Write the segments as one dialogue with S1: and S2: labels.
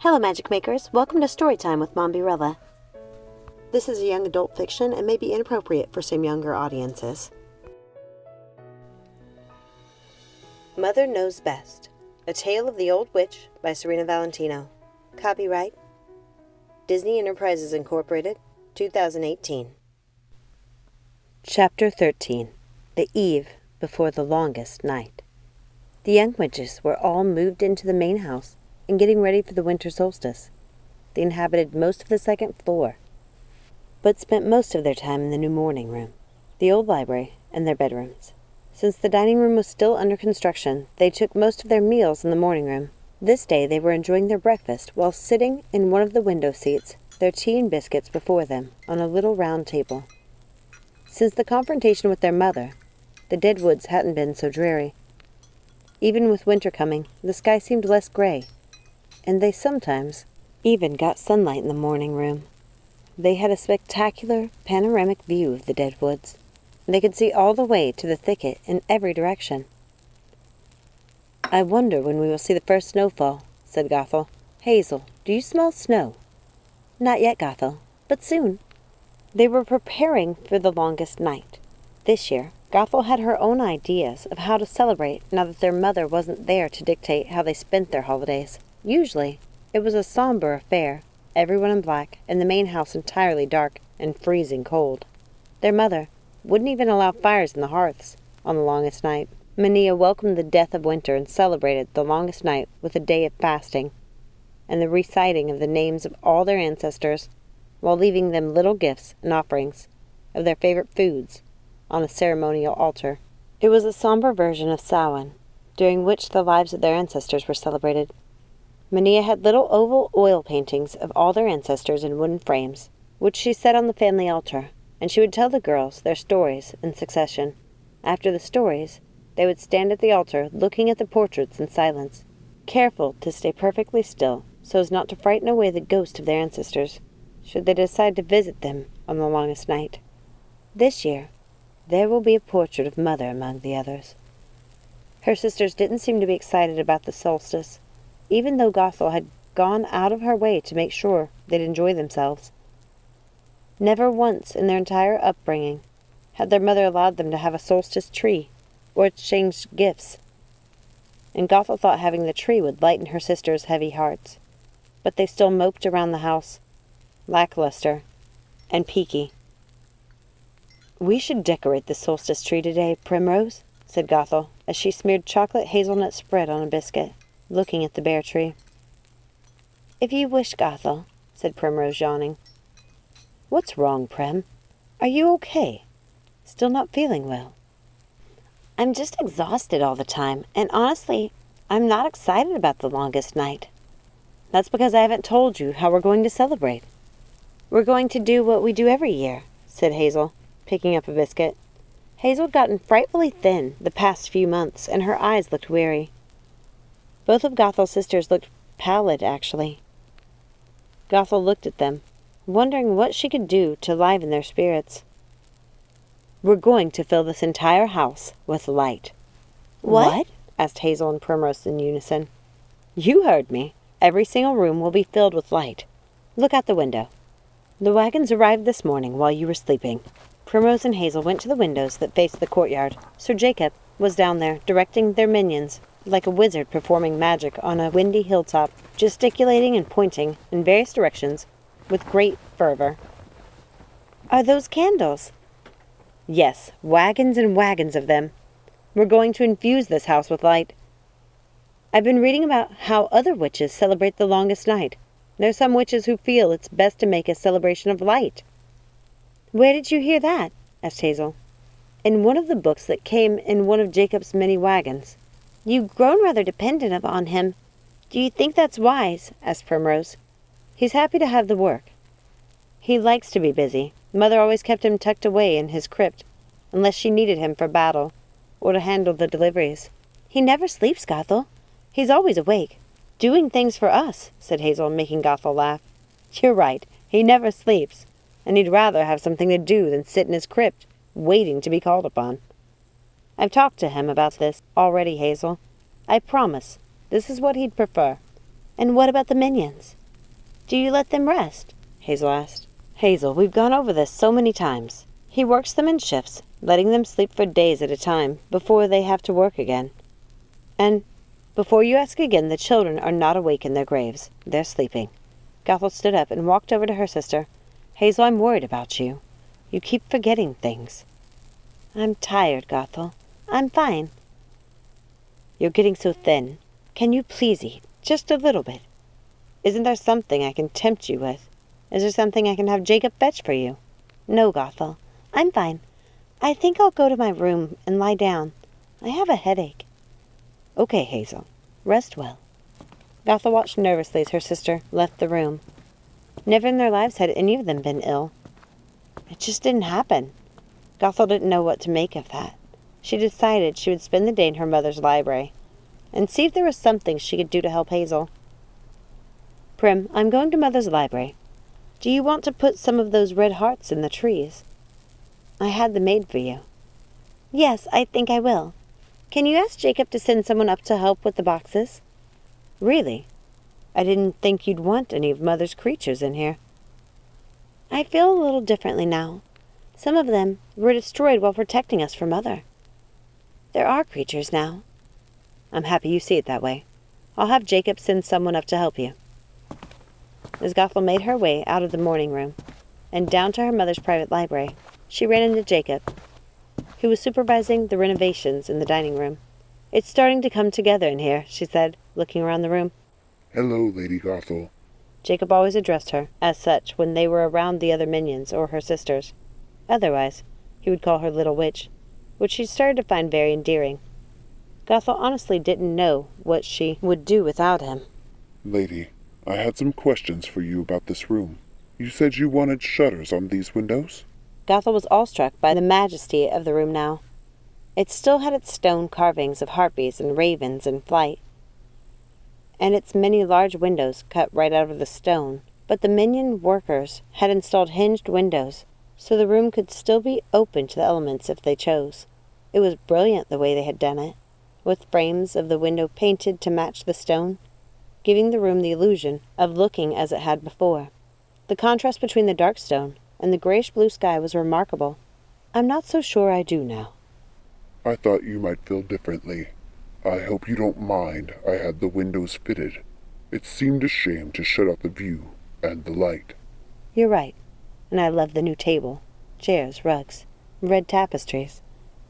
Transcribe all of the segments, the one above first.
S1: Hello Magic Makers, welcome to Storytime with Mombierella. This is a young adult fiction and may be inappropriate for some younger audiences. Mother Knows Best, A Tale of the Old Witch by Serena Valentino. Copyright Disney Enterprises Incorporated, 2018. Chapter 13. The Eve Before the Longest Night. The young witches were all moved into the main house and getting ready for the winter solstice. They inhabited most of the second floor, but spent most of their time in the new morning room, the old library, and their bedrooms. Since the dining room was still under construction, they took most of their meals in the morning room. This day they were enjoying their breakfast while sitting in one of the window seats, their tea and biscuits before them on a little round table. Since the confrontation with their mother, the dead woods hadn't been so dreary. Even with winter coming, the sky seemed less gray, and they sometimes even got sunlight in the morning room. They had a spectacular panoramic view of the dead woods. They could see all the way to the thicket in every direction. "I wonder when we will see the first snowfall," said Gothel. "Hazel, do you smell snow?" "Not yet, Gothel, but soon." They were preparing for the longest night. This year, Gothel had her own ideas of how to celebrate now that their mother wasn't there to dictate how they spent their holidays. Usually, it was a somber affair, everyone in black, and the main house entirely dark and freezing cold. Their mother wouldn't even allow fires in the hearths on the longest night. Mania welcomed the death of winter and celebrated the longest night with a day of fasting and the reciting of the names of all their ancestors, while leaving them little gifts and offerings of their favorite foods on a ceremonial altar. It was a somber version of Samhain, during which the lives of their ancestors were celebrated. Mania had little oval oil paintings of all their ancestors in wooden frames, which she set on the family altar, and she would tell the girls their stories in succession. After the stories, they would stand at the altar looking at the portraits in silence, careful to stay perfectly still so as not to frighten away the ghost of their ancestors, should they decide to visit them on the longest night. This year, there will be a portrait of Mother among the others. Her sisters didn't seem to be excited about the solstice, even though Gothel had gone out of her way to make sure they'd enjoy themselves. Never once in their entire upbringing had their mother allowed them to have a solstice tree or exchange gifts, and Gothel thought having the tree would lighten her sisters' heavy hearts. But they still moped around the house, lackluster and peaky. "We should decorate the solstice tree today, Primrose," said Gothel, as she smeared chocolate hazelnut spread on a biscuit, looking at the bare tree. "If you wish, Gothel," said Primrose, yawning. "What's wrong, Prim? Are you okay? Still not feeling well?" "I'm just exhausted all the time, and honestly, I'm not excited about the longest night." "That's because I haven't told you how we're going to celebrate." "We're going to do what we do every year," said Hazel, picking up a biscuit. Hazel had gotten frightfully thin the past few months, and her eyes looked weary. Both of Gothel's sisters looked pallid, actually. Gothel looked at them, wondering what she could do to liven their spirits. "We're going to fill this entire house with light."
S2: What?
S1: asked Hazel and Primrose in unison. "You heard me. Every single room will be filled with light. Look out the window. The wagons arrived this morning while you were sleeping." Primrose and Hazel went to the windows that faced the courtyard. Sir Jacob was down there, directing their minions, like a wizard performing magic on a windy hilltop, gesticulating and pointing in various directions with great fervor.
S2: "Are those candles?"
S1: "Yes, wagons and wagons of them. We're going to infuse this house with light. I've been reading about how other witches celebrate the longest night. There's some witches who feel it's best to make a celebration of light."
S2: "Where did you hear that?" asked Hazel.
S1: "In one of the books that came in one of Jacob's many wagons."
S2: "You've grown rather dependent upon him. Do you think that's wise?"
S1: asked Primrose. "He's happy to have the work. He likes to be busy. Mother always kept him tucked away in his crypt, unless she needed him for battle or to handle the deliveries."
S2: "He never sleeps, Gothel. He's always awake."
S1: "Doing things for us," said Hazel, making Gothel laugh. "You're right. He never sleeps, and he'd rather have something to do than sit in his crypt, waiting to be called upon. I've talked to him about this already, Hazel. I promise this is what he'd prefer."
S2: "And what about the minions?" Do you let them rest?
S1: Hazel asked. Hazel, we've gone over this so many times. He works them in shifts, letting them sleep for days at a time before they have to work again. And before you ask again, the children are not awake in their graves. They're sleeping. Gothel stood up and walked over to her sister. Hazel, I'm worried about you. You keep forgetting things.
S2: I'm tired, Gothel. I'm fine.
S1: You're getting so thin. Can you please eat? Just a little bit. Isn't there something I can tempt you with? Is there something I can have Jacob fetch for you?
S2: No, Gothel. I'm fine. I think I'll go to my room and lie down. I have a headache.
S1: Okay, Hazel. Rest well. Gothel watched nervously as her sister left the room. Never in their lives had any of them been ill. It just didn't happen. Gothel didn't know what to make of that. She decided she would spend the day in her mother's library and see if there was something she could do to help Hazel. Prim, I'm going to Mother's library. Do you want to put some of those red hearts in the trees? I had them made for you.
S2: Yes, I think I will. Can you ask Jacob to send someone up to help with the boxes?
S1: Really? I didn't think you'd want any of Mother's creatures in here.
S2: I feel a little differently now. Some of them were destroyed while protecting us from Mother. There are creatures now.
S1: I'm happy you see it that way. I'll have Jacob send someone up to help you. As Gothel made her way out of the morning room and down to her mother's private library, she ran into Jacob, who was supervising the renovations in the dining room. It's starting to come together in here, she said, looking around the room.
S3: Hello, Lady Gothel.
S1: Jacob always addressed her as such when they were around the other minions or her sisters. Otherwise, he would call her Little Witch, which she started to find very endearing. Gothel honestly didn't know what she would do without him.
S3: Lady, I had some questions for you about this room. You said you wanted shutters on these windows?
S1: Gothel was awestruck by the majesty of the room now. It still had its stone carvings of harpies and ravens in flight, and its many large windows cut right out of the stone. But the minion workers had installed hinged windows, so the room could still be open to the elements if they chose. It was brilliant the way they had done it, with frames of the window painted to match the stone, giving the room the illusion of looking as it had before. The contrast between the dark stone and the grayish-blue sky was remarkable. I'm not so sure I do now.
S3: I thought you might feel differently. I hope you don't mind I had the windows fitted. It seemed a shame to shut out the view and the light.
S1: You're right, and I love the new table, chairs, rugs, red tapestries.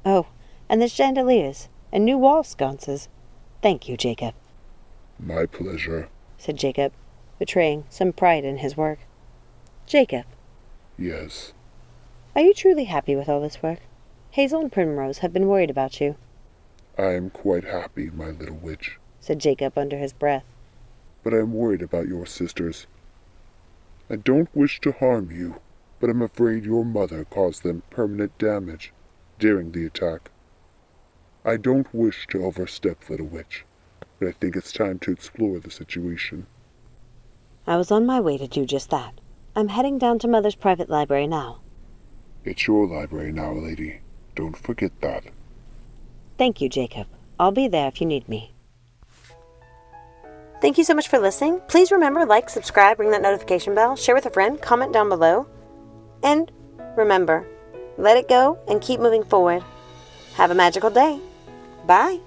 S1: Oh, and the chandeliers and new wall sconces. Thank you, Jacob.
S3: My pleasure,
S1: said Jacob, betraying some pride in his work. Jacob.
S3: Yes.
S1: Are you truly happy with all this work? Hazel and Primrose have been worried about you.
S3: I am quite happy, my little witch,
S1: said Jacob under his breath.
S3: But I am worried about your sisters. I don't wish to harm you, but I'm afraid your mother caused them permanent damage during the attack. I don't wish to overstep, little witch, but I think it's time to explore the situation.
S1: I was on my way to do just that. I'm heading down to Mother's private library now.
S3: It's your library now, lady. Don't forget that.
S1: Thank you, Jacob. I'll be there if you need me. Thank you so much for listening. Please remember, like, subscribe, ring that notification bell, share with a friend, comment down below. And remember, let it go and keep moving forward. Have a magical day. Bye.